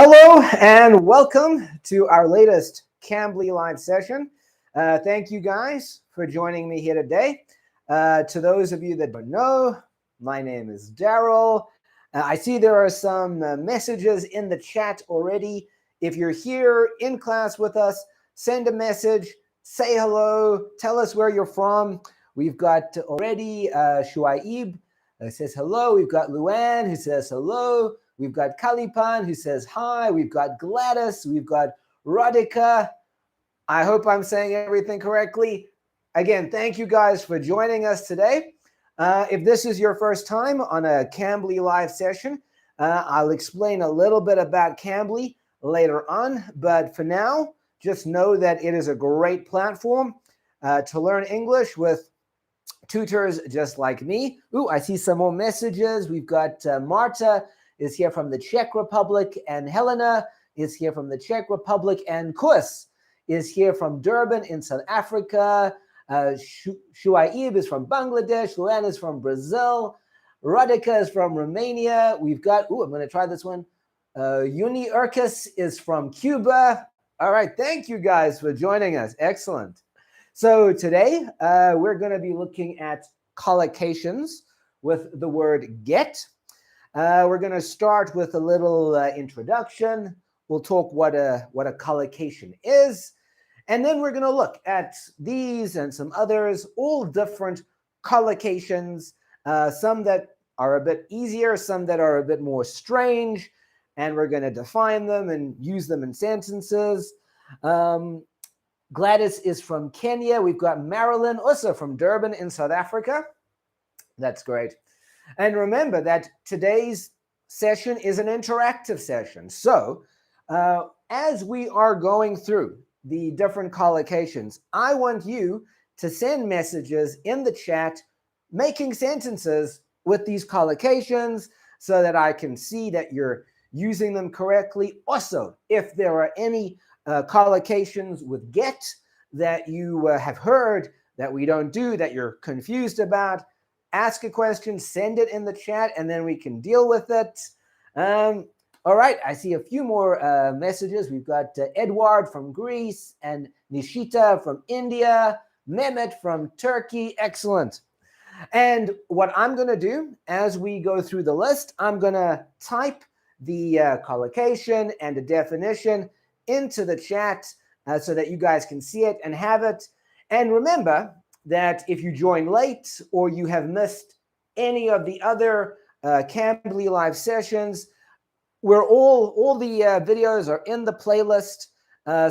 Hello and welcome to our latest Cambly live session. Thank you guys for joining me here today. To those of you that don't know, my name is Daryl. I see there are some messages in the chat already. If you're here in class with us, send a message, say hello, tell us where you're from. We've got already Shuaib says hello. We've got Luann who says hello. We've got Kalipan who says hi. We've got Gladys. We've got Radhika. I hope I'm saying everything correctly. Again, thank you guys for joining us today. If this is your first time on a Cambly live session, I'll explain a little bit about Cambly later on. But for now, just know that it is a great platform to learn English with tutors just like me. Ooh, I see some more messages. We've got Marta is here from the Czech Republic, and Helena is here from the Czech Republic, and Kus is here from Durban in South Africa. Shuaib is from Bangladesh. Luan is from Brazil. Radhika is from Romania. We've got, I'm going to try this one. Uni Urkis is from Cuba. All right, thank you guys for joining us. Excellent. So today we're going to be looking at collocations with the word get. We're going to start with a little introduction. We'll talk what a collocation is. And then we're going to look at these and some others, all different collocations, some that are a bit easier, some that are a bit more strange, and we're going to define them and use them in sentences. Gladys is from Kenya. We've got Marilyn also from Durban in South Africa. That's great. And remember that today's session is an interactive session. So as we are going through the different collocations, I want you to send messages in the chat making sentences with these collocations so that I can see that you're using them correctly. Also, if there are any collocations with get that you have heard that we don't do, that you're confused about, ask a question, send it in the chat, and then we can deal with it. All right, I see a few more messages. We've got Edward from Greece and Nishita from India, Mehmet from Turkey. Excellent. And what I'm going to do as we go through the list, I'm going to type the collocation and the definition into the chat so that you guys can see it and have it. And remember that if you join late or you have missed any of the other Cambly live sessions, all the videos are in the playlist.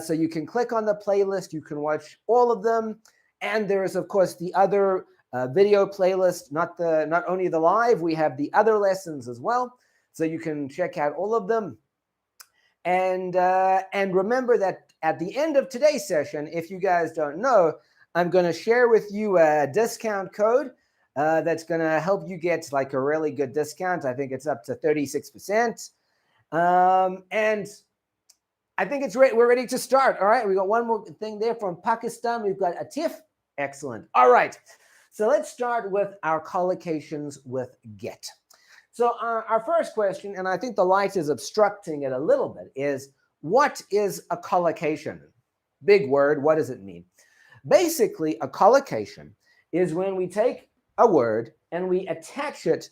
So you can click on the playlist. You can watch all of them. And there is, of course, the other video playlist, not only the live, we have the other lessons as well. So you can check out all of them. And remember that at the end of today's session, if you guys don't know, I'm going to share with you a discount code that's going to help you get like a really good discount. I think it's up to 36%. And I think it's ready. We're ready to start. All right. We got one more thing there from Pakistan. We've got Atif. Excellent. All right. So let's start with our collocations with get. So our first question, and I think the light is obstructing it a little bit, is what is a collocation? Big word. What does it mean? Basically, a collocation is when we take a word and we attach it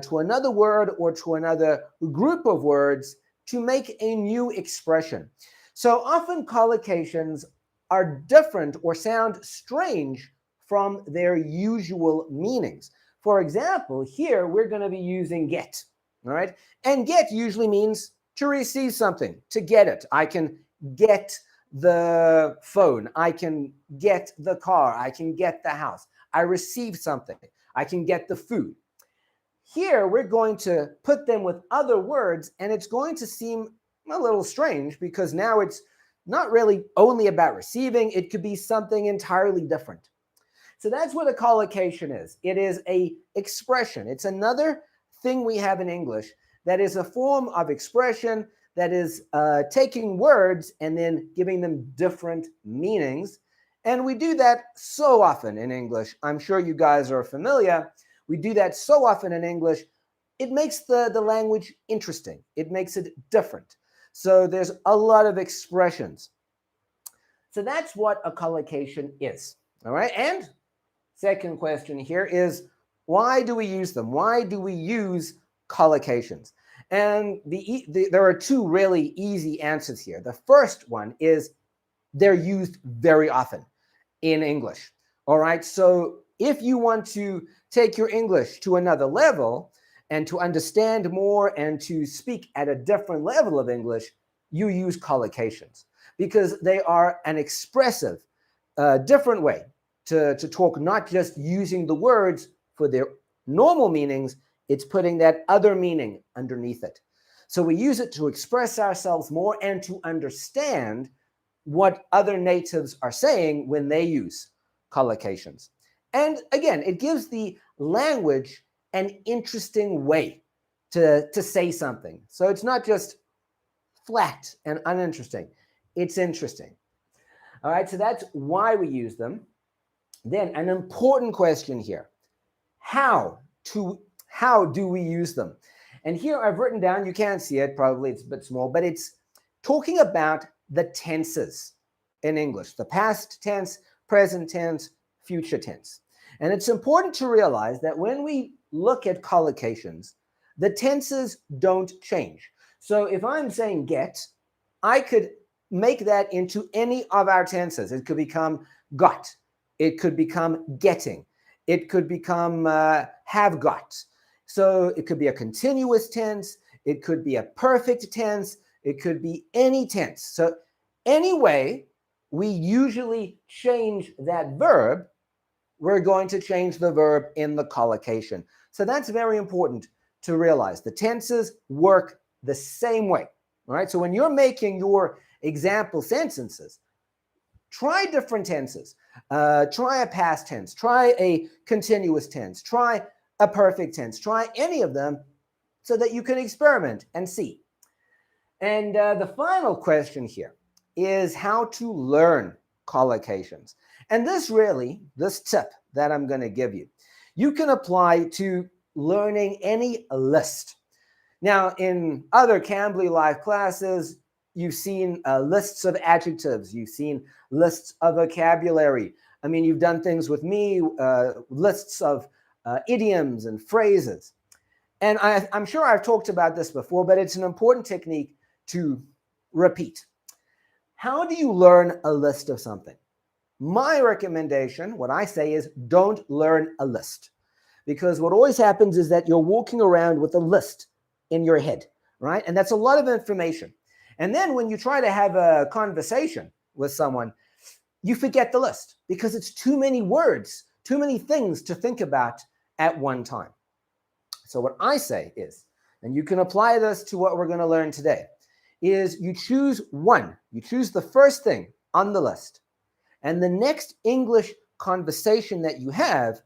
to another word or to another group of words to make a new expression. So often collocations are different or sound strange from their usual meanings. For example, here we're going to be using get, all right? And get usually means to receive something, to get it. I can get the phone, I can get the car, I can get the house. I receive something, I can get the food. Here, we're going to put them with other words, and it's going to seem a little strange because now it's not really only about receiving. It could be something entirely different. So that's what a collocation is. It is an expression. It's another thing we have in English that is a form of expression that is taking words and then giving them different meanings. And we do that so often in English. I'm sure you guys are familiar. We do that so often in English. It makes the language interesting. It makes it different. So there's a lot of expressions. So that's what a collocation is. All right. And second question here is, why do we use them? Why do we use collocations? And there are two really easy answers here. The first one is they're used very often in English. All right. So if you want to take your English to another level and to understand more and to speak at a different level of English, you use collocations because they are an expressive, different way to talk, not just using the words for their normal meanings, it's putting that other meaning underneath it. So we use it to express ourselves more and to understand what other natives are saying when they use collocations. And again, it gives the language an interesting way to say something. So it's not just flat and uninteresting, it's interesting. All right, so that's why we use them. Then an important question here, how do we use them? And here I've written down, you can't see it, probably it's a bit small, but it's talking about the tenses in English, the past tense, present tense, future tense. And it's important to realize that when we look at collocations, the tenses don't change. So if I'm saying get, I could make that into any of our tenses. It could become got. It could become getting. It could become have got. So it could be a continuous tense. It could be a perfect tense. It could be any tense. So anyway, we usually change that verb, we're going to change the verb in the collocation. So that's very important to realize. The tenses work the same way. All right. So when you're making your example sentences, try different tenses. Try a past tense. Try a continuous tense. Try a perfect tense. Try any of them so that you can experiment and see. And the final question here is how to learn collocations. And this tip that I'm going to give you, you can apply to learning any list. Now, in other Cambly live classes, you've seen lists of adjectives. You've seen lists of vocabulary. I mean, you've done things with me, lists of idioms and phrases. And I'm sure I've talked about this before, but it's an important technique to repeat. How do you learn a list of something? My recommendation, what I say is don't learn a list. Because what always happens is that you're walking around with a list in your head, right? And that's a lot of information. And then when you try to have a conversation with someone, you forget the list because it's too many words, too many things to think about at one time. So what I say is, and you can apply this to what we're going to learn today, is you choose one. You choose the first thing on the list. And the next English conversation that you have,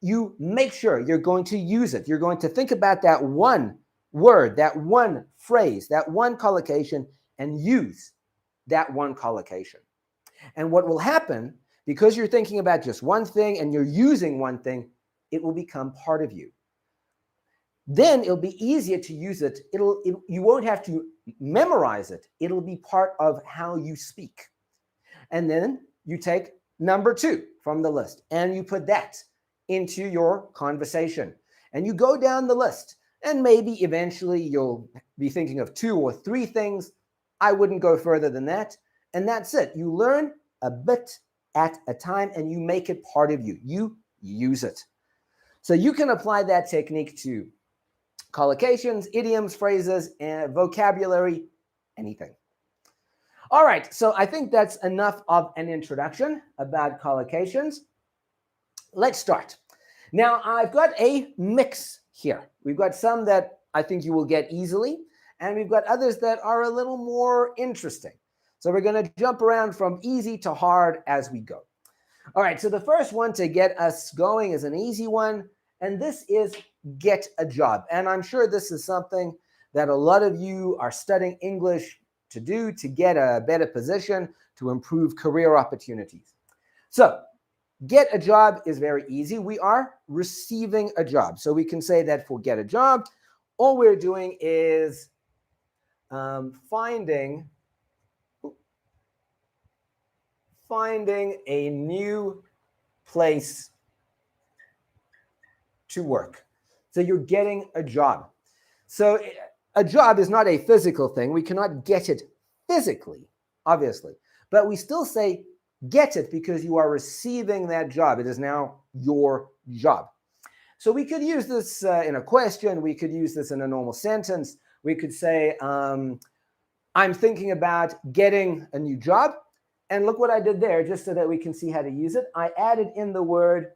you make sure you're going to use it. You're going to think about that one word, that one phrase, that one collocation, and use that one collocation. And what will happen, because you're thinking about just one thing and you're using one thing, it will become part of you. Then it'll be easier to use it. You won't have to memorize it. It'll be part of how you speak. And then you take number 2 from the list and you put that into your conversation. And you go down the list and maybe eventually you'll be thinking of 2 or 3 things. I wouldn't go further than that. And that's it. You learn a bit at a time and you make it part of you. You use it. So you can apply that technique to collocations, idioms, phrases, and vocabulary, anything. All right, so I think that's enough of an introduction about collocations. Let's start. Now, I've got a mix here. We've got some that I think you will get easily, and we've got others that are a little more interesting. So we're going to jump around from easy to hard as we go. All right, so the first one to get us going is an easy one, and this is get a job. And I'm sure this is something that a lot of you are studying English to do to get a better position, to improve career opportunities. So get a job is very easy. We are receiving a job. So we can say that for get a job, all we're doing is finding a new place to work. So you're getting a job. So a job is not a physical thing. We cannot get it physically, obviously. But we still say get it because you are receiving that job. It is now your job. So we could use this in a question. We could use this in a normal sentence. We could say, I'm thinking about getting a new job. And look what I did there, just so that we can see how to use it. I added in the word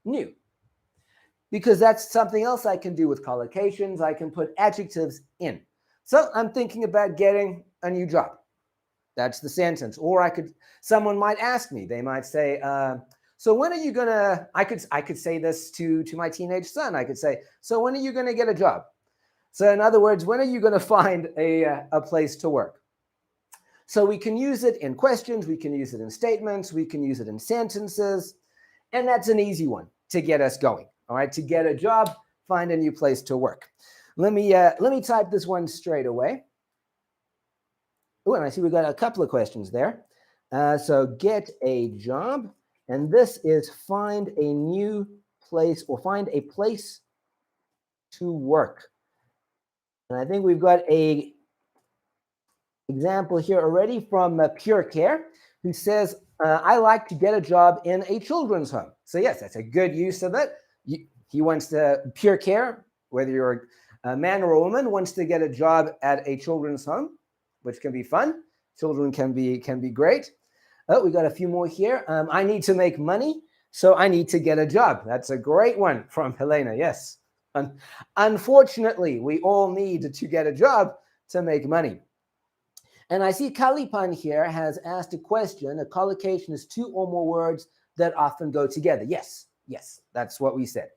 new, because that's something else I can do with collocations. I can put adjectives in. So I'm thinking about getting a new job. That's the sentence. Or someone might ask me, they might say, so when are you gonna, I could say this to my teenage son. I could say, so when are you gonna get a job? So in other words, when are you gonna find a place to work? So we can use it in questions, we can use it in statements, we can use it in sentences, and that's an easy one to get us going. All right, to get a job, find a new place to work. Let me type this one straight away. Oh, and I see we got a couple of questions there. So get a job, and this is find a new place or find a place to work. And I think we've got a example here already from Pure Care, who says, I like to get a job in a children's home. So yes, that's a good use of it. He wants to, Pure Care, whether you're a man or a woman, wants to get a job at a children's home, which can be fun. Children can be great. Oh, we got a few more here. I need to make money, so I need to get a job. That's a great one from Helena, yes. Unfortunately, we all need to get a job to make money. And I see Kalipan here has asked a question. A collocation is two or more words that often go together. Yes, that's what we said.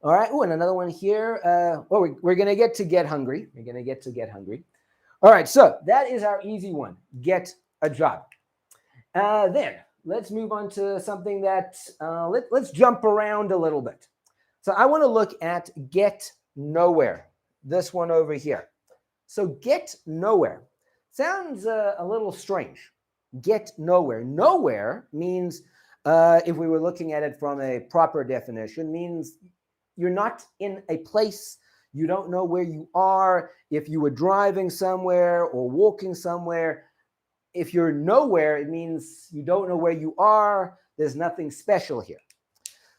All right. Oh, and another one here. We're going to get hungry. We're going to get to get hungry. All right. So that is our easy one. Get a job. Then let's move on to something that let's jump around a little bit. So I want to look at get nowhere. This one over here. So get nowhere sounds a little strange. Get nowhere. Nowhere means, if we were looking at it from a proper definition, means you're not in a place. You don't know where you are. If you were driving somewhere or walking somewhere, if you're nowhere, it means you don't know where you are. There's nothing special here.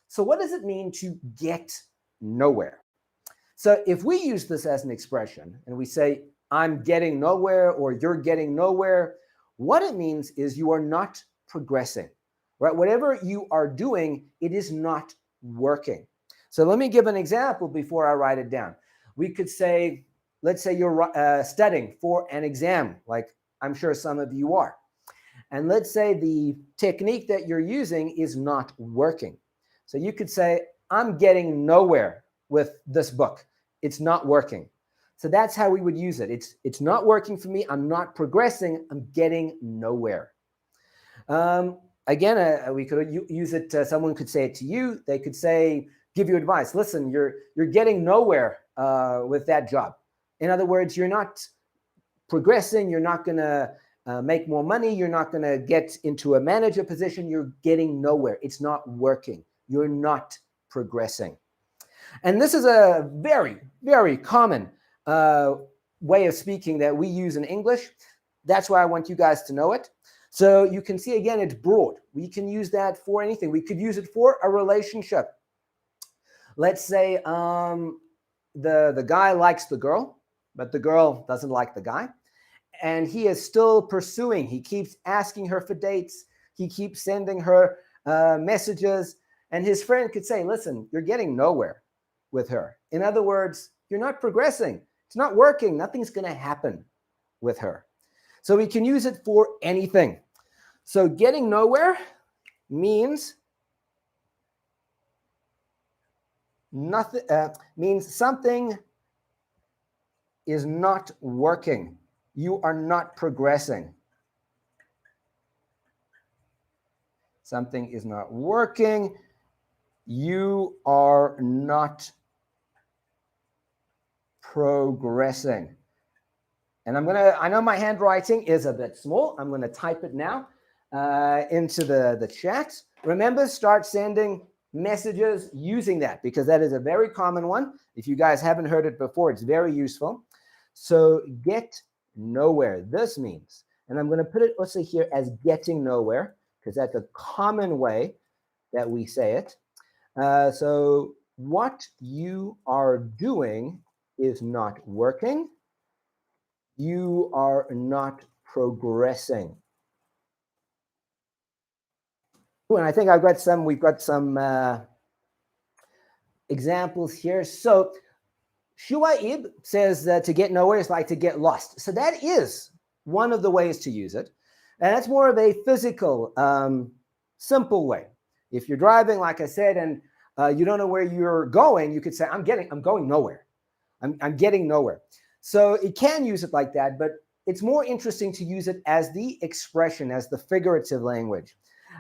So what does it mean to get nowhere? So if we use this as an expression and we say, I'm getting nowhere or you're getting nowhere, what it means is you are not progressing, right? Whatever you are doing, it is not working. So let me give an example before I write it down. We could say, let's say you're studying for an exam, like I'm sure some of you are. And let's say the technique that you're using is not working. So you could say, I'm getting nowhere with this book. It's not working. So that's how we would use it. It's not working for me. I'm not progressing. I'm getting nowhere. Again, we could use it. Someone could say it to you. They could say, give you advice. Listen, you're getting nowhere with that job. In other words, you're not progressing. You're not going to make more money. You're not going to get into a manager position. You're getting nowhere. It's not working. You're not progressing. And this is a very, very common way of speaking that we use in English. That's why I want you guys to know it. So you can see, again, it's broad. We can use that for anything. We could use it for a relationship. Let's say the guy likes the girl, but the girl doesn't like the guy. And he is still pursuing. He keeps asking her for dates. He keeps sending her messages. And his friend could say, listen, you're getting nowhere with her. In other words, you're not progressing. It's not working. Nothing's going to happen with her. So we can use it for anything. So getting nowhere means nothing. Means something is not working. You are not progressing. Something is not working. You are not progressing. And I know my handwriting is a bit small. I'm gonna type it now into the chat. Remember, start sending messages using that because that is a very common one. If you guys haven't heard it before, it's very useful. So get nowhere. This means, and I'm gonna put it also here as getting nowhere because that's a common way that we say it. So what you are doing is not working. You are not progressing. Ooh, and I think we've got some examples here. So Shuaib says that to get nowhere is like to get lost. So that is one of the ways to use it. And that's more of a physical, simple way. If you're driving, like I said, and you don't know where you're going, you could say, I'm going nowhere. I'm getting nowhere. So it can use it like that, but it's more interesting to use it as the expression, as the figurative language.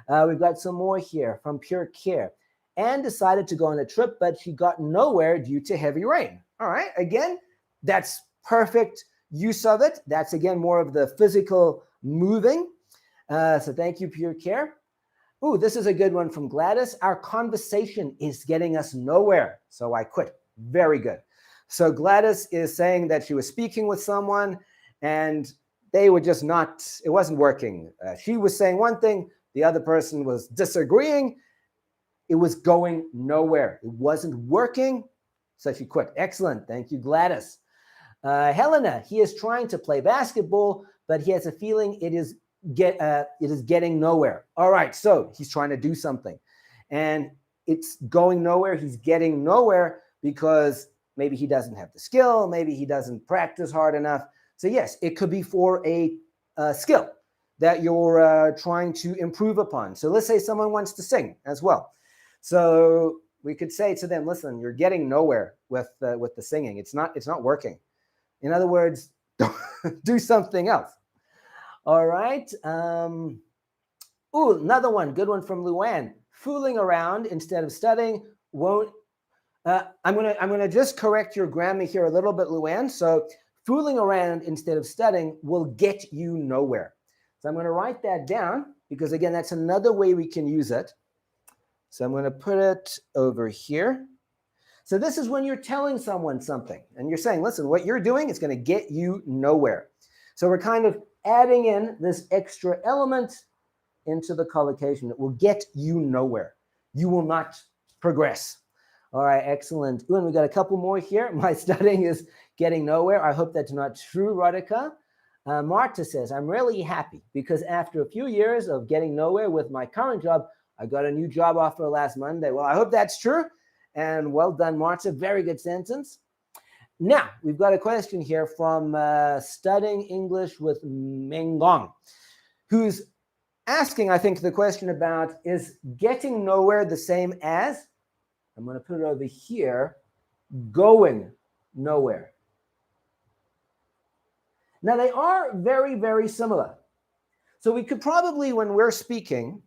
We've got some more here from Pure Care. Anne decided to go on a trip, but she got nowhere due to heavy rain. All right, again, that's perfect use of it. That's, again, more of the physical moving. So thank you, Pure Care. Ooh, this is a good one from Gladys. Our conversation is getting us nowhere, so I quit. Very good. So Gladys is saying that she was speaking with someone and they were just not, it wasn't working. She was saying one thing, the other person was disagreeing. It was going nowhere. It wasn't working, so she quit. Excellent. Thank you, Gladys. Helena, he is trying to play basketball, but he has a feeling it is getting nowhere. All right, so he's trying to do something, and it's going nowhere. He's getting nowhere because maybe he doesn't have the skill. Maybe he doesn't practice hard enough. So yes, it could be for a skill that you're trying to improve upon. So let's say someone wants to sing as well. So we could say to them, listen, you're getting nowhere with the singing. It's not working. In other words, do something else. All right. Ooh, another one, good one from Luann. Fooling around instead of studying won't. I'm gonna just correct your grammar here a little bit, Luann. So fooling around instead of studying will get you nowhere. So I'm going to write that down because, again, that's another way we can use it. So I'm going to put it over here. So this is when you're telling someone something and you're saying, listen, what you're doing is going to get you nowhere. So we're kind of adding in this extra element into the collocation that will get you nowhere. You will not progress. All right, excellent. Ooh, and we got a couple more here. My studying is getting nowhere. I hope that's not true, Radhika. Marta says, I'm really happy because after a few years of getting nowhere with my current job, I got a new job offer last Monday. Well, I hope that's true. And well done, Marta. Very good sentence. Now, we've got a question here from Studying English with Mengong, who's asking, I think, the question about, is getting nowhere the same as, I'm going to put it over here, going nowhere? Now, they are very, very similar. So we could probably, when we're speaking,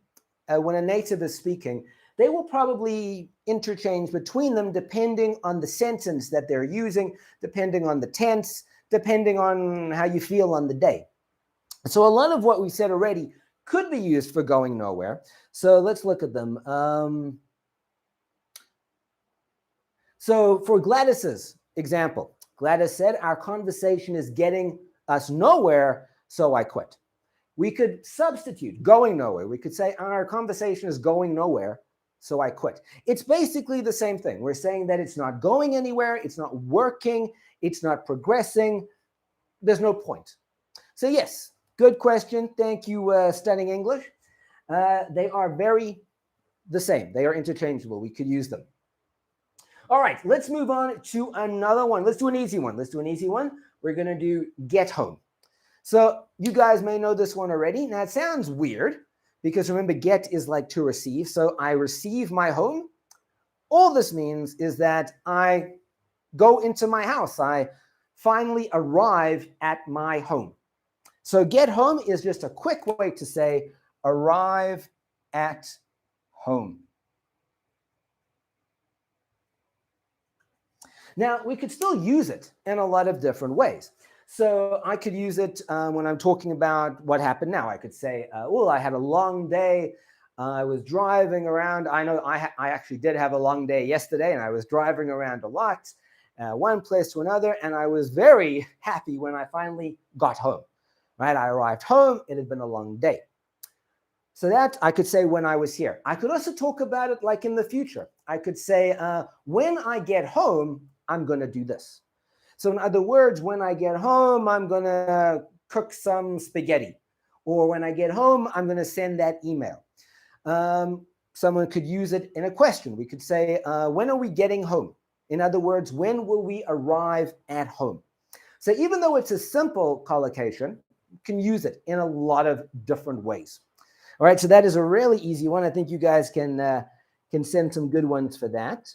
when a native is speaking, they will probably interchange between them depending on the sentence that they're using, depending on the tense, depending on how you feel on the day. So a lot of what we said already could be used for going nowhere. So let's look at them. So for Gladys's example, Gladys said, our conversation is getting us nowhere, so I quit. We could substitute going nowhere. We could say our conversation is going nowhere, so I quit. It's basically the same thing. We're saying that it's not going anywhere, it's not working, it's not progressing. There's no point. So yes, good question. Thank you, Studying English. They are very the same. They are interchangeable. We could use them. All right, let's move on to another one. Let's do an easy one. We're going to do get home. So you guys may know this one already. Now, it sounds weird because remember, get is like to receive. So I receive my home. All this means is that I go into my house. I finally arrive at my home. So get home is just a quick way to say arrive at home. Now, we could still use it in a lot of different ways. So I could use it when I'm talking about what happened now. I could say, oh, I had a long day. I was driving around. I know I actually did have a long day yesterday, and I was driving around a lot, one place to another, and I was very happy when I finally got home. Right? I arrived home. It had been a long day. So that I could say when I was here. I could also talk about it like in the future. I could say, when I get home, I'm going to do this. So in other words, when I get home, I'm going to cook some spaghetti. Or when I get home, I'm going to send that email. Someone could use it in a question. We could say, when are we getting home? In other words, when will we arrive at home? So even though it's a simple collocation, you can use it in a lot of different ways. All right, so that is a really easy one. I think you guys can send some good ones for that.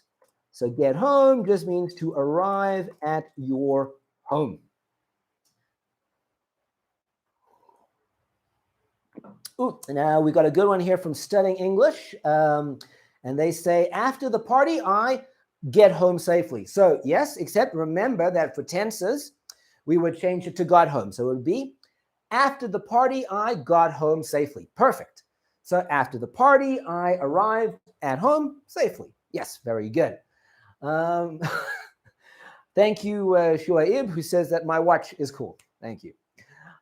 So get home just means to arrive at your home. Ooh, now we got a good one here from Studying English. And they say, after the party, I get home safely. So yes, except remember that for tenses, we would change it to got home. So it would be, after the party, I got home safely. Perfect. So after the party, I arrived at home safely. Yes, very good. Thank you, Shuaib, who says that my watch is cool. Thank you.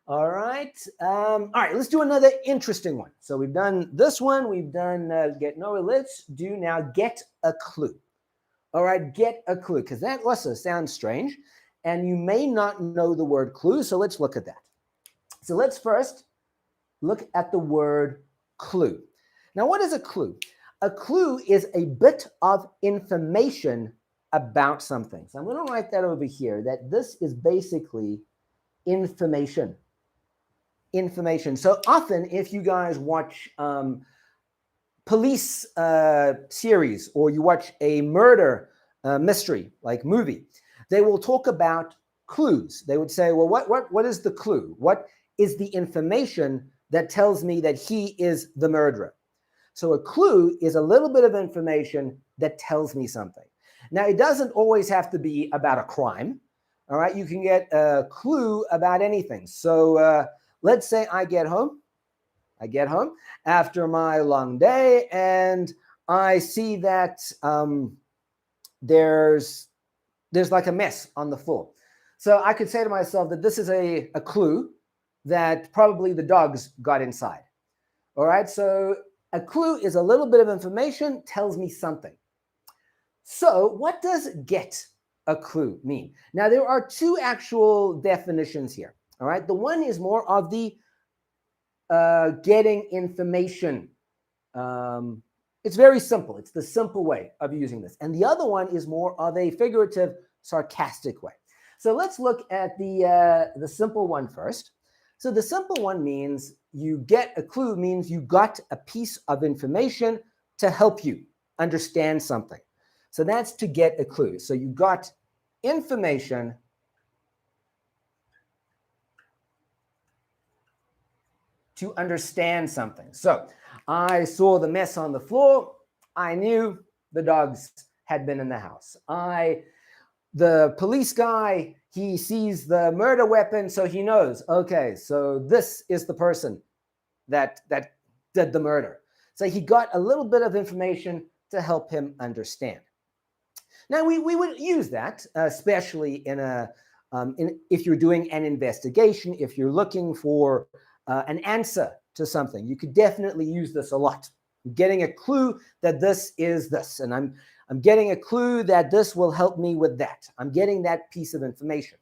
All right. All right, let's do another interesting one. So we've done this one. We've done get nowhere. Let's do now get a clue. All right, get a clue, because that also sounds strange. And you may not know the word clue, so let's look at that. So let's first look at the word clue. Now, what is a clue? A clue is a bit of information about something. So I'm going to write that over here, that this is basically information. Information. So often, if you guys watch police series, or you watch a murder mystery like movie, they will talk about clues. They would say, well, what is the clue? What is the information that tells me that he is the murderer? So a clue is a little bit of information that tells me something. Now, it doesn't always have to be about a crime. All right, you can get a clue about anything. So let's say I get home. I get home after my long day, and I see that there's like a mess on the floor. So I could say to myself that this is a clue that probably the dogs got inside. All right, so a clue is a little bit of information, tells me something. So what does get a clue mean? Now, there are two actual definitions here. All right, the one is more of the getting information. It's very simple. It's the simple way of using this. And the other one is more of a figurative, sarcastic way. So let's look at the simple one first. So the simple one means you get a clue, means you got a piece of information to help you understand something. So that's to get a clue. So you got information to understand something. So I saw the mess on the floor. I knew the dogs had been in the house. The police guy, he sees the murder weapon, so he knows, okay, so this is the person that did the murder. So he got a little bit of information to help him understand. Now, we would use that, especially if you're doing an investigation, if you're looking for an answer to something. You could definitely use this a lot. I'm getting a clue that this is this, and I'm getting a clue that this will help me with that. I'm getting that piece of information.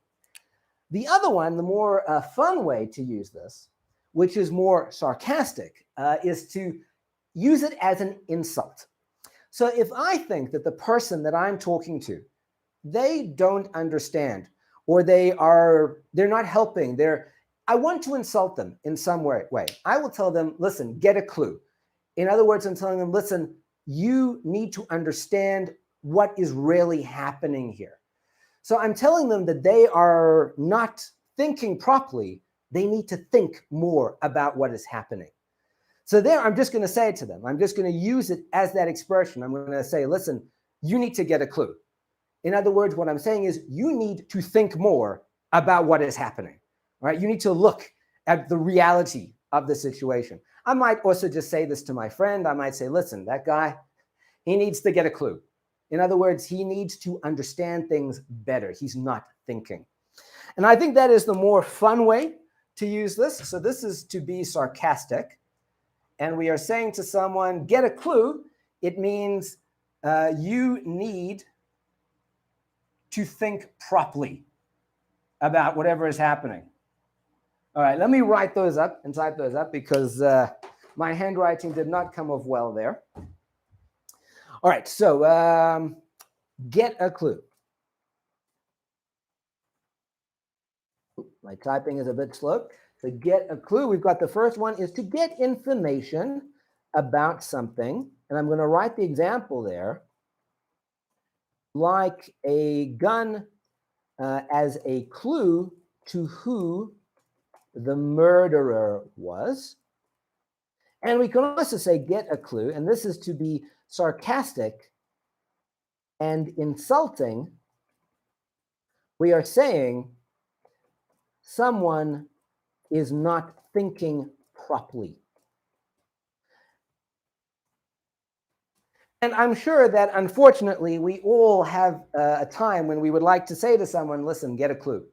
The other one, the more fun way to use this, which is more sarcastic, is to use it as an insult. So if I think that the person that I'm talking to, they don't understand, or they're not helping, I want to insult them in some way. I will tell them, listen, get a clue. In other words, I'm telling them, listen, you need to understand what is really happening here. So I'm telling them that they are not thinking properly. They need to think more about what is happening. So there, I'm just going to say it to them. I'm just going to use it as that expression. I'm going to say, listen, you need to get a clue. In other words, what I'm saying is you need to think more about what is happening, right? You need to look at the reality of the situation. I might also just say this to my friend. I might say, listen, that guy, he needs to get a clue. In other words, he needs to understand things better. He's not thinking. And I think that is the more fun way to use this. So this is to be sarcastic. And we are saying to someone, get a clue. It means you need to think properly about whatever is happening. All right, let me write those up and type those up because my handwriting did not come off well there. All right, so get a clue. My typing is a bit slow. So get a clue. We've got the first one is to get information about something. And I'm going to write the example there. Like a gun as a clue to who the murderer was. And we can also say get a clue. And this is to be sarcastic and insulting. We are saying someone is not thinking properly. And I'm sure that, unfortunately, we all have a time when we would like to say to someone, listen, get a clue,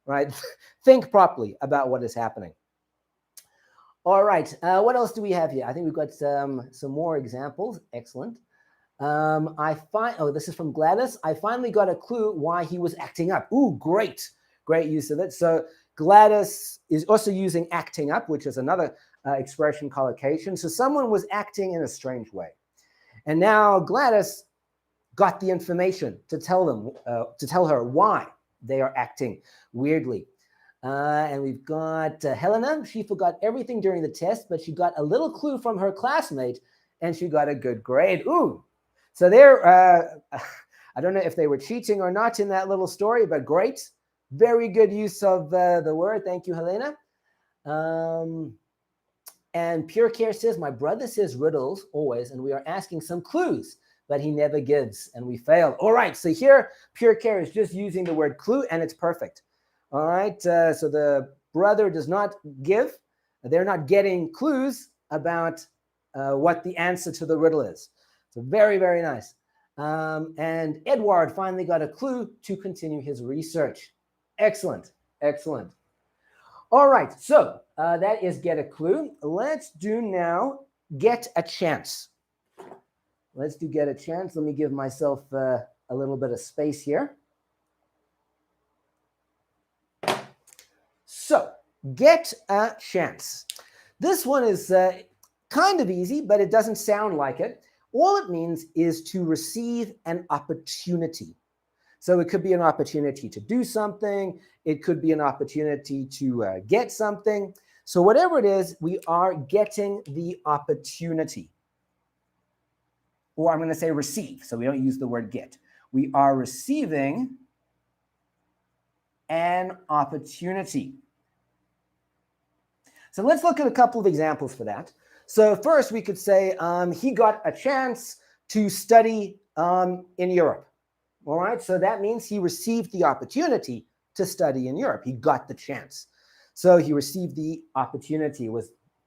right? Think properly about what is happening. All right, what else do we have here? I think we've got some more examples. Excellent. This is from Gladys. I finally got a clue why he was acting up. Ooh, great. Great use of it. So Gladys is also using acting up, which is another expression, collocation. So someone was acting in a strange way. And now Gladys got the information to tell her why they are acting weirdly. And we've got Helena. She forgot everything during the test, but she got a little clue from her classmate, and she got a good grade. Ooh. So there, I don't know if they were cheating or not in that little story, but great. Very good use of the word. Thank you, Helena. And Pure Care says, my brother says riddles always, and we are asking some clues, but he never gives, and we fail. All right, so here, Pure Care is just using the word clue, and it's perfect. All right, so the brother does not give. They're not getting clues about what the answer to the riddle is. So very, very nice. And Edward finally got a clue to continue his research. Excellent, excellent. All right, so that is get a clue. Let's do now get a chance. Let's do get a chance. Let me give myself a little bit of space here. So get a chance. This one is kind of easy, but it doesn't sound like it. All it means is to receive an opportunity. So it could be an opportunity to do something. It could be an opportunity to get something. So whatever it is, we are getting the opportunity. Or I'm going to say receive, so we don't use the word get. We are receiving an opportunity. So let's look at a couple of examples for that. So first we could say he got a chance to study in Europe. All right, so that means he received the opportunity to study in Europe. He got the chance. So he received the opportunity.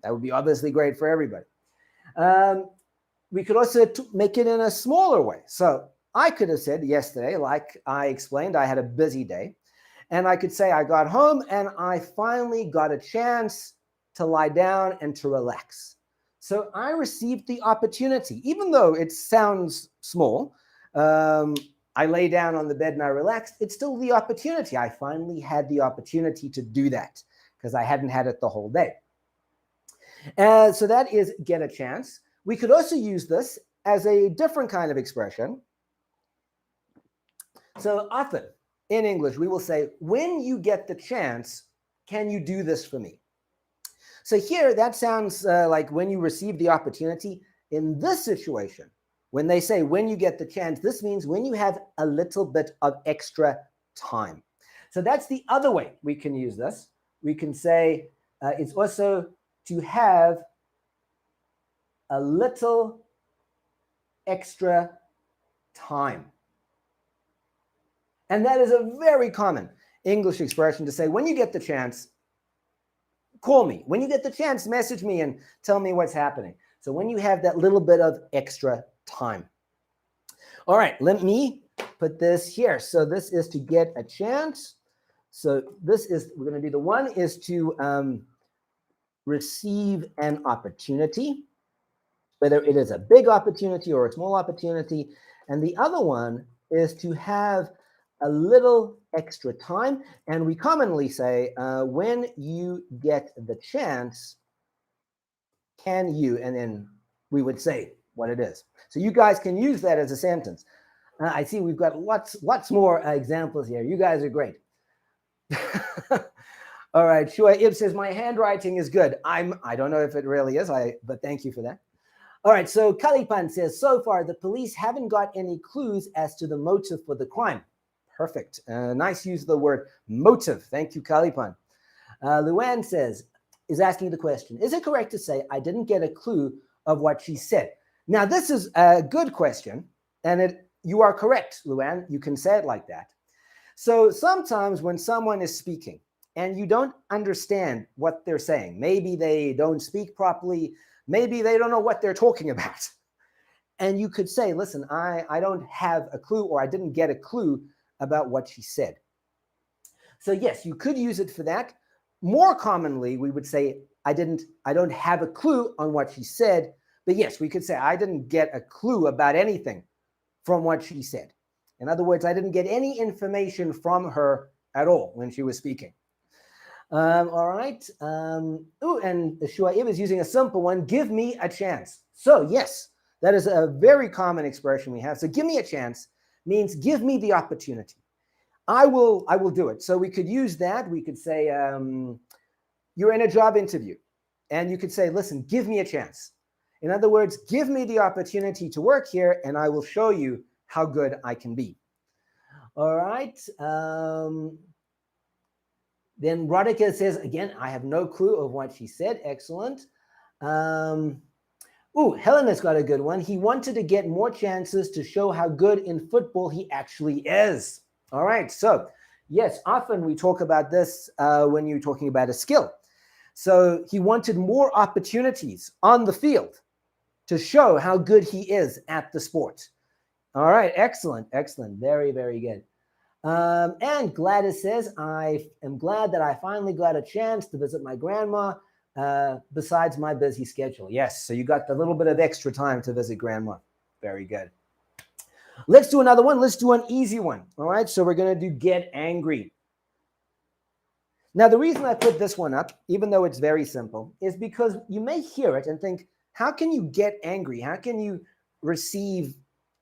That would be obviously great for everybody. We could also make it in a smaller way. So I could have said yesterday, like I explained, I had a busy day. And I could say I got home and I finally got a chance to lie down and to relax. So I received the opportunity, even though it sounds small. I lay down on the bed and I relaxed. It's still the opportunity. I finally had the opportunity to do that because I hadn't had it the whole day. So that is get a chance. We could also use this as a different kind of expression. So often in English, we will say, when you get the chance, can you do this for me? So here, that sounds like when you receive the opportunity. In this situation, when they say when you get the chance, this means when you have a little bit of extra time. So that's the other way we can use this. We can say it's also to have a little extra time. And that is a very common English expression to say, when you get the chance, call me. When you get the chance, message me and tell me what's happening. So when you have that little bit of extra time. All right, let me put this here. So this is to get a chance. So this is, we're going to do the one is to receive an opportunity, whether it is a big opportunity or a small opportunity. And the other one is to have a little extra time. And we commonly say, when you get the chance, can you? And then we would say what it is. So you guys can use that as a sentence. I see we've got lots more examples here. You guys are great. All right, Shua Ib says, my handwriting is good. I don't know if it really is, but thank you for that. All right, so Kalipan says, so far the police haven't got any clues as to the motive for the crime. Perfect. Nice use of the word motive. Thank you, Kalipan. Luann says, is asking the question, is it correct to say I didn't get a clue of what she said? Now, this is a good question, and you are correct, Luann. You can say it like that. So sometimes when someone is speaking and you don't understand what they're saying, maybe they don't speak properly, maybe they don't know what they're talking about. And you could say, listen, I don't have a clue, or I didn't get a clue about what she said. So yes, you could use it for that. More commonly, we would say, I don't have a clue on what she said. But yes, we could say, I didn't get a clue about anything from what she said. In other words, I didn't get any information from her at all when she was speaking. All right. Oh, and Shuaib is using a simple one. Give me a chance. So yes, that is a very common expression we have. So give me a chance means give me the opportunity. I will do it. So we could use that. We could say, you're in a job interview, and you could say, listen, give me a chance. In other words, give me the opportunity to work here, and I will show you how good I can be. All right. Then Radhika says, again, I have no clue of what she said. Excellent. Helena's got a good one. He wanted to get more chances to show how good in football he actually is. All right. So, yes, often we talk about this when you're talking about a skill. So he wanted more opportunities on the field to show how good he is at the sport. All right. Excellent. Excellent. Very, very good. And Gladys says, I am glad that I finally got a chance to visit my grandma besides my busy schedule. Yes, so you got the little bit of extra time to visit grandma. Very good. Let's do another one. Let's do an easy one. All right, so we're going to do get angry. Now, the reason I put this one up, even though it's very simple, is because you may hear it and think, how can you get angry? How can you receive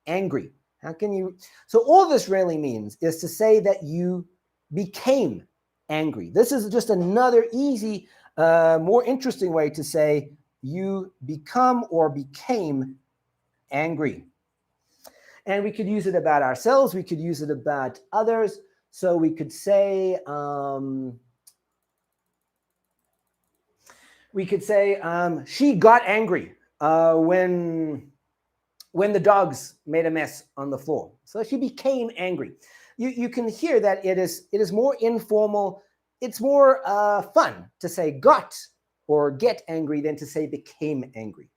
angry? How can you? So all this really means is to say that you became angry. This is just another easy, more interesting way to say you become or became angry. And we could use it about ourselves. We could use it about others. So we could say, she got angry when the dogs made a mess on the floor. So she became angry. You can hear that it is more informal. It's more fun to say got or get angry than to say became angry.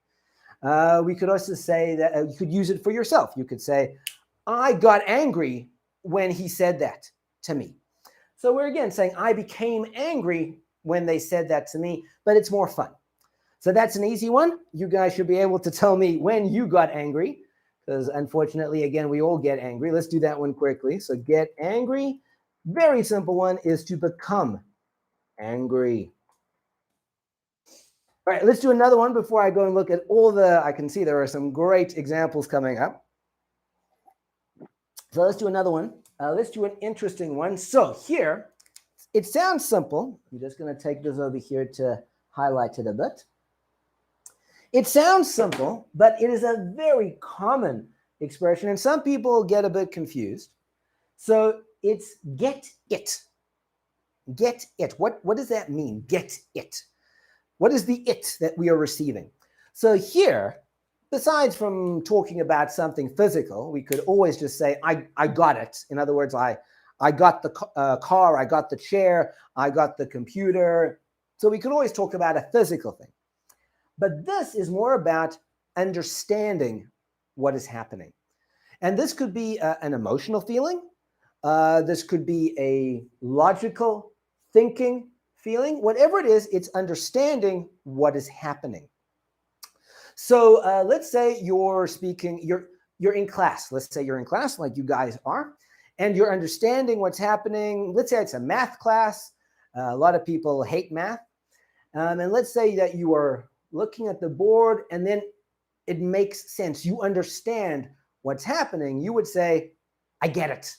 We could also say that you could use it for yourself. You could say, I got angry when he said that to me. So we're again saying I became angry when they said that to me, but it's more fun. So that's an easy one. You guys should be able to tell me when you got angry, because unfortunately, again, we all get angry. Let's do that one quickly. So get angry. Very simple one is to become angry. All right, let's do another one before I go and look at I can see there are some great examples coming up. So let's do another one. Let's do an interesting one. So here, it sounds simple. I'm just going to take this over here to highlight it a bit. It sounds simple, but it is a very common expression, and some people get a bit confused. So it's get it. Get it. What does that mean? Get it. What is the it that we are receiving? So here, besides from talking about something physical, we could always just say, I got it. In other words, I I got the car, I got the chair, I got the computer. So we could always talk about a physical thing. But this is more about understanding what is happening. And this could be an emotional feeling. This could be a logical thinking feeling. Whatever it is, it's understanding what is happening. So let's say you're speaking, you're in class. Let's say you're in class like you guys are, and you're understanding what's happening. Let's say it's a math class. A lot of people hate math. And let's say that you are looking at the board and then it makes sense. You understand what's happening. You would say, I get it.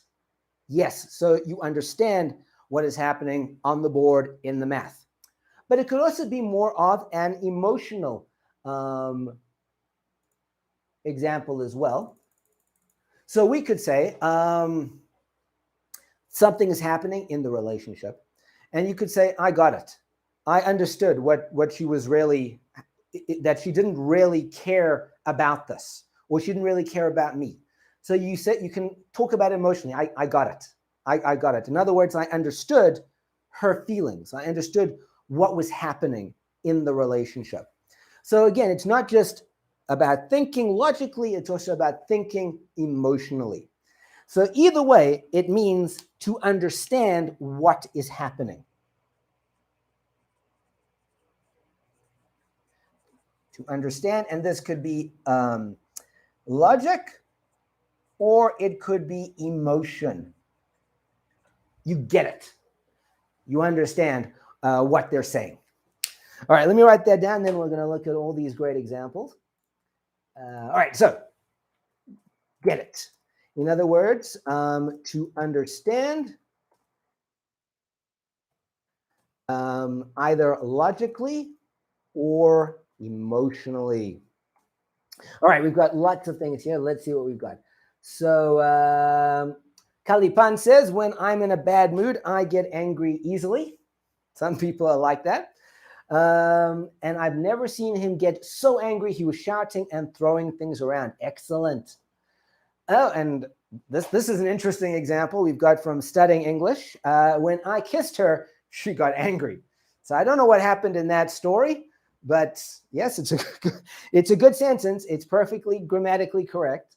Yes, so you understand what is happening on the board in the math. But it could also be more of an emotional example as well. So we could say something is happening in the relationship, and you could say, I got it. I understood what she was really, that she didn't really care about this, or she didn't really care about me. So you said you can talk about it emotionally. I got it. I got it. In other words, I understood her feelings. I understood what was happening in the relationship. So again, it's not just about thinking logically, it's also about thinking emotionally. So either way, it means to understand what is happening. To understand, and this could be logic, or it could be emotion. You get it. You understand what they're saying. All right, let me write that down, then we're going to look at all these great examples. All right, so get it. In other words, to understand either logically or emotionally. All right, we've got lots of things here. Let's see what we've got. So Kalipan says, when I'm in a bad mood, I get angry easily. Some people are like that. And I've never seen him get so angry. He was shouting and throwing things around. Excellent. Oh, and this is an interesting example we've got from studying English. When I kissed her, she got angry. So I don't know what happened in that story, but yes, it's a good sentence. It's perfectly grammatically correct.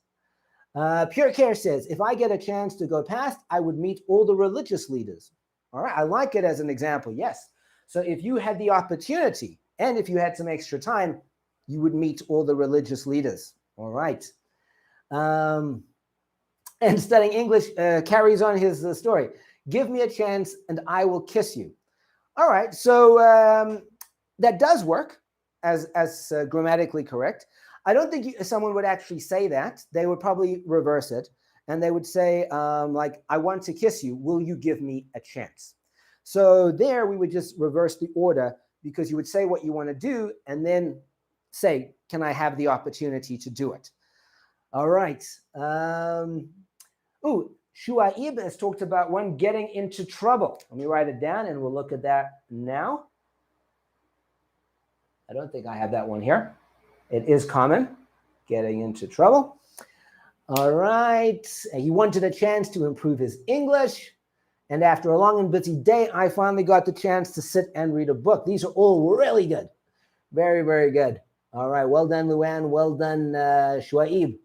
Pure Care says, if I get a chance to go past, I would meet all the religious leaders. All right, I like it as an example, yes. So if you had the opportunity and if you had some extra time, you would meet all the religious leaders. All right. And studying English carries on his story. Give me a chance and I will kiss you. All right, so that does work as grammatically correct. I don't think someone would actually say that. They would probably reverse it. And they would say, like, I want to kiss you. Will you give me a chance? So there we would just reverse the order, because you would say what you want to do and then say, can I have the opportunity to do it? All right. Shuaib has talked about one getting into trouble. Let me write it down and we'll look at that now. I don't think I have that one here. It is common, getting into trouble. All right. He wanted a chance to improve his English. And after a long and busy day, I finally got the chance to sit and read a book. These are all really good. Very, very good. All right. Well done, Luann. Well done, Shuaib.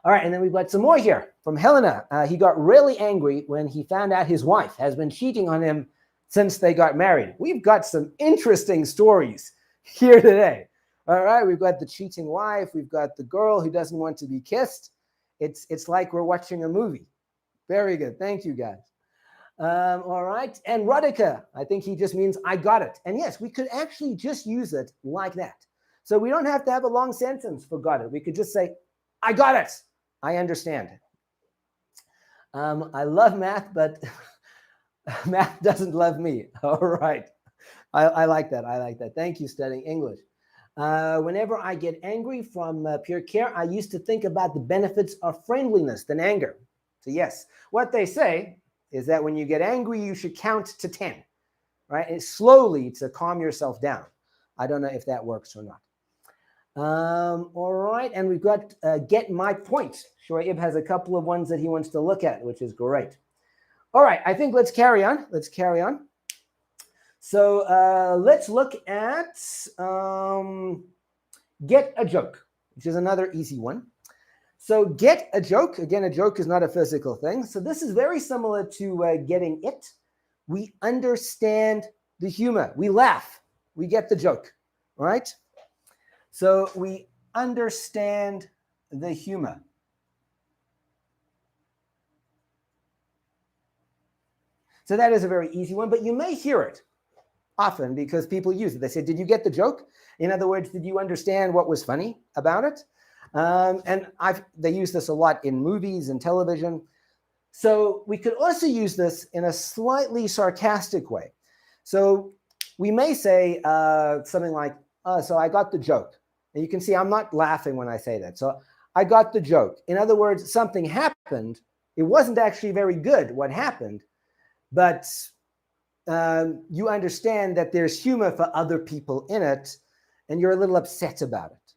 All right. And then we've got some more here from Helena. He got really angry when he found out his wife has been cheating on him since they got married. We've got some interesting stories here today. All right. We've got the cheating wife. We've got the girl who doesn't want to be kissed. It's like we're watching a movie. Very good. Thank you, guys. All right. And Radhika, I think he just means I got it. And yes, we could actually just use it like that. So we don't have to have a long sentence for got it. We could just say, I got it. I understand. I love math, but math doesn't love me. All right. I like that. I like that. Thank you, studying English. Whenever I get angry from Pure Care, I used to think about the benefits of friendliness than anger. So yes, what they say is that when you get angry, you should count to 10, right? And slowly to calm yourself down. I don't know if that works or not. All right, and we've got get my point. Shoaib has a couple of ones that he wants to look at, which is great. All right, I think let's carry on. Let's carry on. So let's look at get a joke, which is another easy one. So get a joke. Again, a joke is not a physical thing. So this is very similar to getting it. We understand the humor. We laugh. We get the joke, right? So we understand the humor. So that is a very easy one, but you may hear it often because people use it. They say, did you get the joke? In other words, did you understand what was funny about it? And they use this a lot in movies and television. So we could also use this in a slightly sarcastic way. So we may say something like, oh, so I got the joke. And you can see I'm not laughing when I say that. So I got the joke. In other words, something happened. It wasn't actually very good what happened, but you understand that there's humor for other people in it, and you're a little upset about it.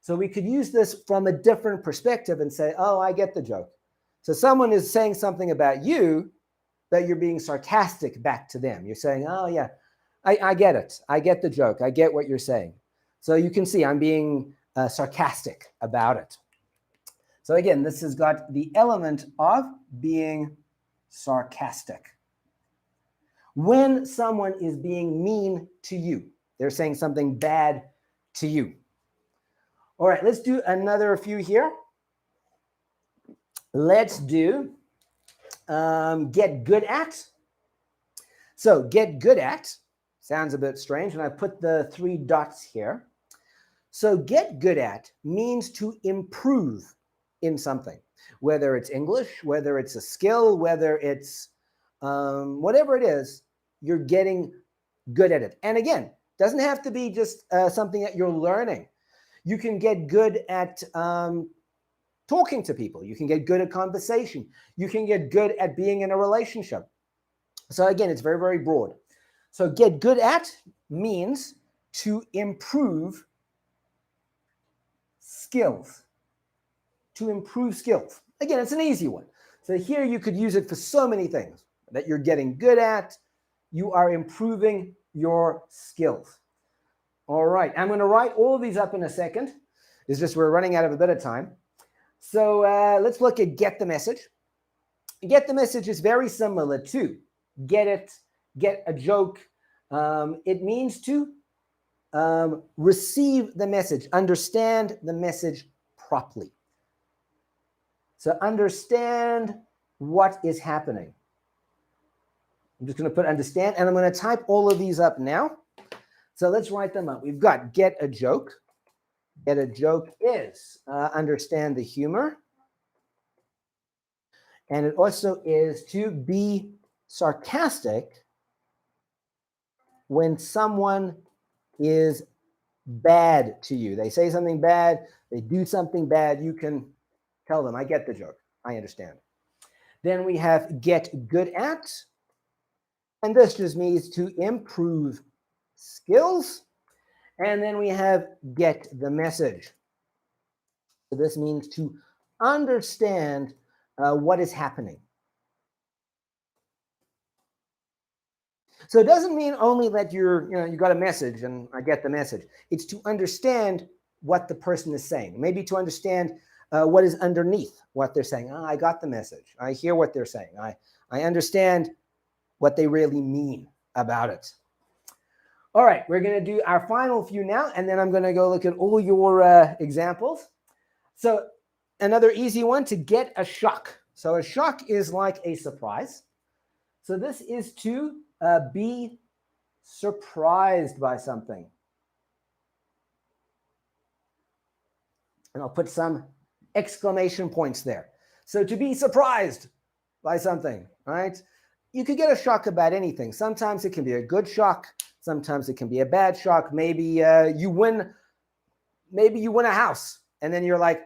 So we could use this from a different perspective and say, oh, I get the joke. So someone is saying something about you, but you're being sarcastic back to them. You're saying, oh, yeah, I get it. I get the joke. I get what you're saying. So you can see I'm being sarcastic about it. So again, this has got the element of being sarcastic. When someone is being mean to you, they're saying something bad to you. All right, let's do another few here. Let's do get good at. So get good at sounds a bit strange, and I put the 3 dots here. So get good at means to improve in something, whether it's English, whether it's a skill, whether it's whatever it is, you're getting good at it. And again, doesn't have to be just something that you're learning. You can get good at talking to people. You can get good at conversation. You can get good at being in a relationship. So again, it's very, very broad. So get good at means to improve skills. To improve skills. Again, it's an easy one. So here you could use it for so many things that you're getting good at. You are improving your skills. All right, I'm going to write all of these up in a second. It's just we're running out of a bit of time. So let's look at get the message. Get the message is very similar to get it, get a joke. It means to receive the message, understand the message properly. So understand what is happening. I'm just going to put understand, and I'm going to type all of these up now. So let's write them up. We've got get a joke. Get a joke is understand the humor. And it also is to be sarcastic when someone is bad to you. They say something bad, they do something bad, you can tell them, I get the joke, I understand. Then we have get good at, and this just means to improve skills. And then we have get the message. So this means to understand what is happening. So it doesn't mean only that you got a message and I get the message. It's to understand what the person is saying. Maybe to understand what is underneath what they're saying. Oh, I got the message. I hear what they're saying. I understand what they really mean about it. All right, we're going to do our final few now, and then I'm going to go look at all your examples. So another easy one, to get a shock. So a shock is like a surprise. So this is to be surprised by something. And I'll put some exclamation points there. So to be surprised by something, right? You could get a shock about anything. Sometimes it can be a good shock. Sometimes it can be a bad shock. Maybe you win a house, and then you're like,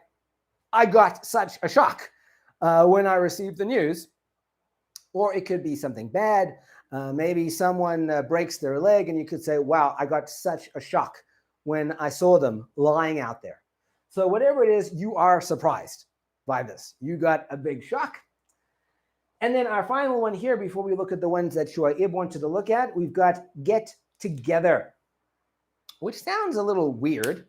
I got such a shock when I received the news. Or it could be something bad. Maybe someone breaks their leg, and you could say, wow, I got such a shock when I saw them lying out there. So whatever it is, you are surprised by this. You got a big shock. And then our final one here, before we look at the ones that Shuaib wanted to look at, we've got get together, which sounds a little weird.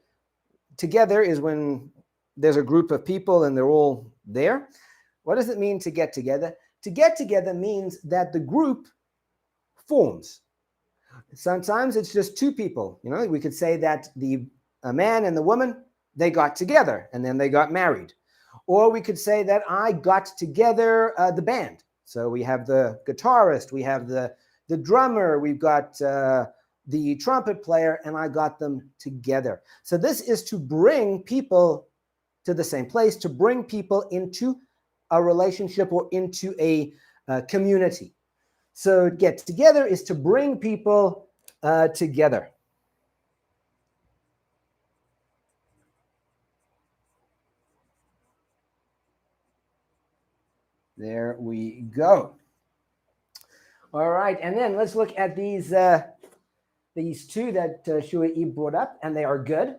Together is when there's a group of people and they're all there. What does it mean to get together? To get together means that the group forms. Sometimes it's just two people. You know, we could say that a man and the woman, they got together and then they got married. Or we could say that I got together the band. So we have the guitarist, we have the drummer, we've got the trumpet player, and I got them together. So this is to bring people to the same place, to bring people into a relationship or into a community. So get together is to bring people together. There we go. All right, and then let's look at these two that Shuaib brought up, and they are good.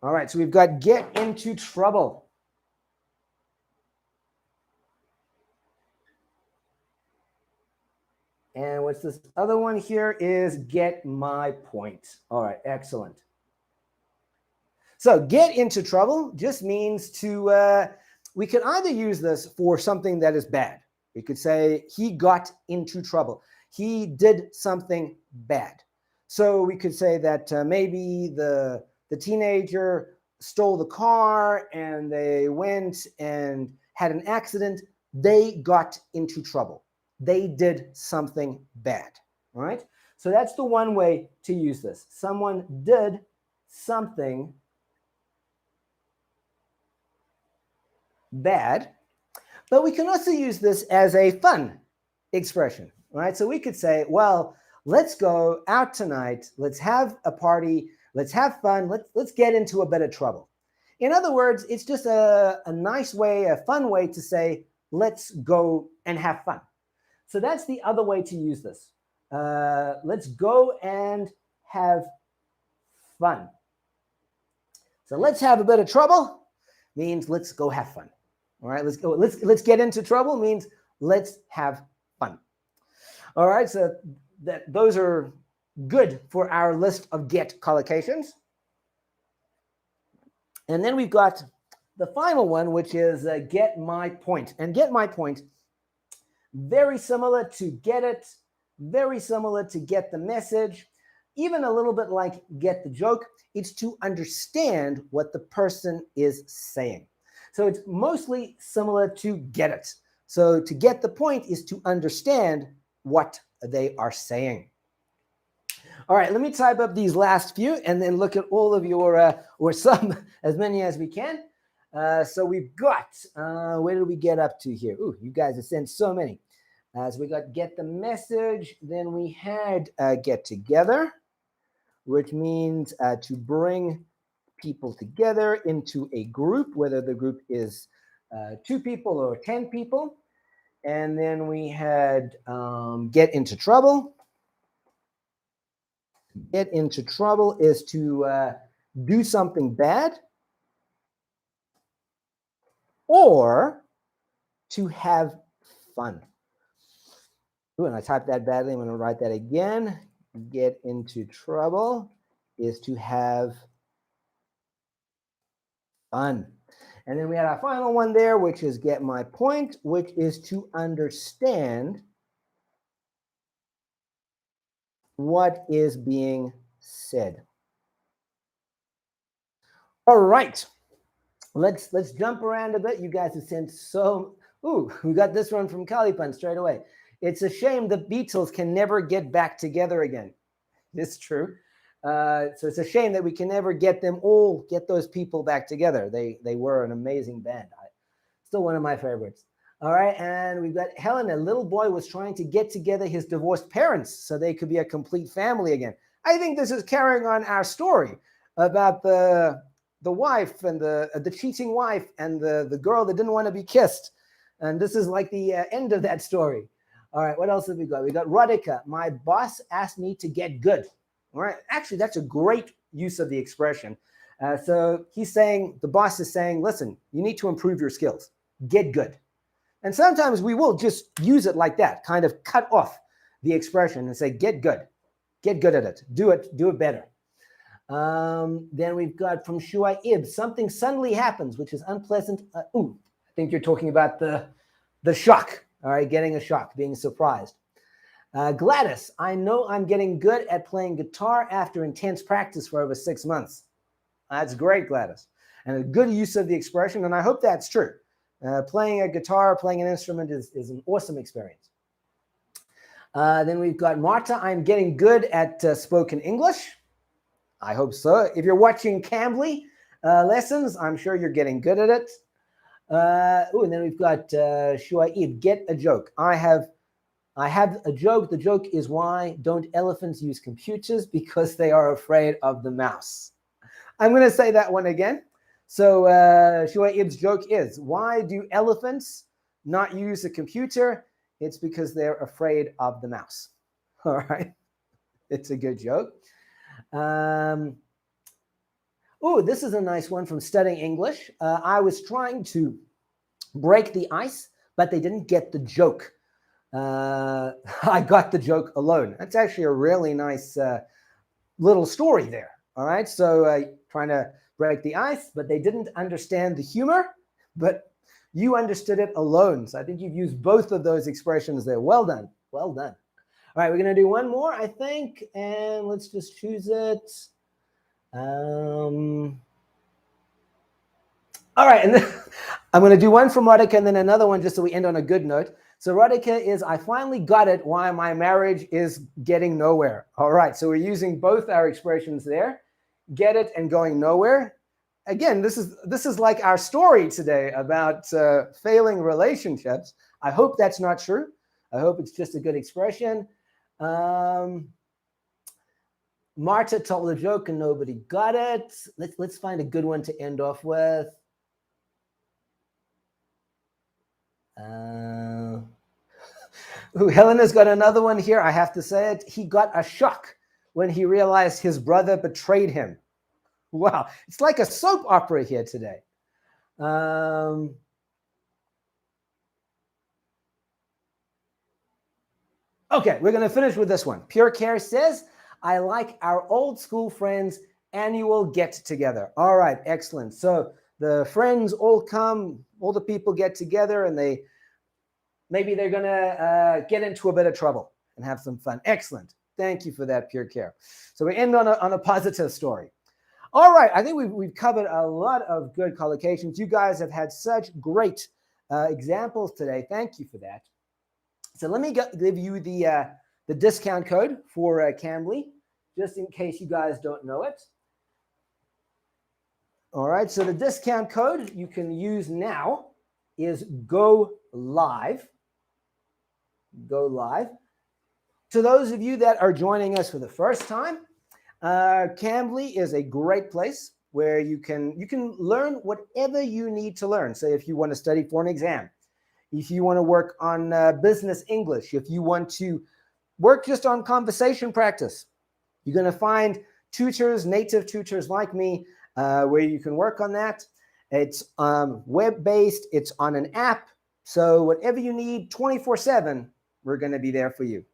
All right, so we've got get into trouble. And what's this other one here is get my point. All right, excellent. So get into trouble just means to, we can either use this for something that is bad. We could say he got into trouble. He did something bad. So we could say that maybe the teenager stole the car and they went and had an accident. They got into trouble. They did something bad. All right. So that's the one way to use this. Someone did something bad, but we can also use this as a fun expression, right? So we could say, well, let's go out tonight. Let's have a party. Let's have fun. Let's get into a bit of trouble. In other words, it's just a nice way, a fun way to say, let's go and have fun. So that's the other way to use this. Let's go and have fun. So let's have a bit of trouble means let's go have fun. All right, let's go. Let's get into trouble means let's have fun. All right, so those are good for our list of get collocations. And then we've got the final one, which is get my point. And get my point, very similar to get it, very similar to get the message, even a little bit like get the joke. It's to understand what the person is saying. So it's mostly similar to get it. So to get the point is to understand what they are saying. All right, let me type up these last few and then look at all of your, or some, as many as we can. So we've got, where did we get up to here? Ooh, you guys have sent so many. So we got get the message. Then we had get together, which means to bring people together into a group, whether the group is 2 people or 10 people. And then we had get into trouble. Get into trouble is to do something bad or to have fun. Ooh, and I typed that badly. I'm going to write that again. Get into trouble is to have fun. And then we had our final one there, which is get my point, which is to understand what is being said. All right. Let's jump around a bit. You guys have sent so... Ooh, we got this one from Calipan straight away. It's a shame the Beatles can never get back together again. It's true. So it's a shame that we can never get those people back together. They were an amazing band. Still one of my favorites. All right, and we've got Helen. A little boy was trying to get together his divorced parents so they could be a complete family again. I think this is carrying on our story about the wife and the cheating wife and the girl that didn't want to be kissed. And this is like the end of that story. All right, what else have we got? We got Radhika. My boss asked me to get good. All right, actually, that's a great use of the expression. So he's saying, the boss is saying, listen, you need to improve your skills. Get good. And sometimes we will just use it like that, kind of cut off the expression and say, get good at it, do it better. Then we've got from Shuaib, something suddenly happens, which is unpleasant. I think you're talking about the shock, all right, getting a shock, being surprised. Gladys, I know I'm getting good at playing guitar after intense practice for over 6 months. That's great, Gladys. And a good use of the expression, and I hope that's true. Playing a guitar, playing an instrument is an awesome experience. Then we've got Marta, I'm getting good at spoken English. I hope so. If you're watching Cambly lessons, I'm sure you're getting good at it. And then we've got Shuaib, get a joke. I have a joke. The joke is, why don't elephants use computers? Because they are afraid of the mouse. I'm going to say that one again. So Shuaib's joke is, why do elephants not use a computer? It's because they're afraid of the mouse. All right. It's a good joke. This is a nice one from Studying English. I was trying to break the ice, but they didn't get the joke. I got the joke alone. That's actually a really nice little story there. All right. So trying to break the ice, but they didn't understand the humor, but you understood it alone. So I think you've used both of those expressions there. Well done. Well done. All right, we're going to do one more, I think, and let's just choose it. All right, and then I'm going to do one from Radhika and then another one just so we end on a good note. So Radhika is, I finally got it, why my marriage is getting nowhere. All right, so we're using both our expressions there, get it and going nowhere. Again, this is like our story today about failing relationships. I hope that's not true. I hope it's just a good expression. Marta told a joke and nobody got it. Let's find a good one to end off with. Helena's got another one here. I have to say it. He got a shock when he realized his brother betrayed him. Wow, it's like a soap opera here today. Okay, we're going to finish with this one. Pure Care says, I like our old school friends' annual get-together. All right, excellent. So the friends all come, all the people get together, and maybe they're going to get into a bit of trouble and have some fun. Excellent. Thank you for that, Pure Care. So we end on a positive story. All right, I think we've covered a lot of good collocations. You guys have had such great examples today. Thank you for that. So let me give you the discount code for Cambly, just in case you guys don't know it. All right, so the discount code you can use now is Go Live. Go Live. To those of you that are joining us for the first time, Cambly is a great place where you can learn whatever you need to learn. So if you want to study for an exam, if you want to work on business English, if you want to work just on conversation practice, you're going to find tutors, native tutors like me, where you can work on that. It's web-based. It's on an app. So whatever you need 24/7, we're going to be there for you.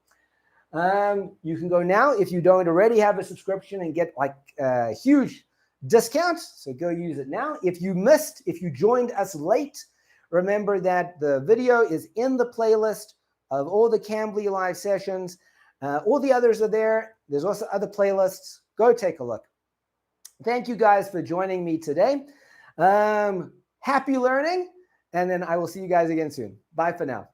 You can go now if you don't already have a subscription and get like a huge discount. So go use it now. If you joined us late, remember that the video is in the playlist of all the Cambly live sessions. All the others are there. There's also other playlists. Go take a look. Thank you guys for joining me today. Happy learning, and then I will see you guys again soon. Bye for now.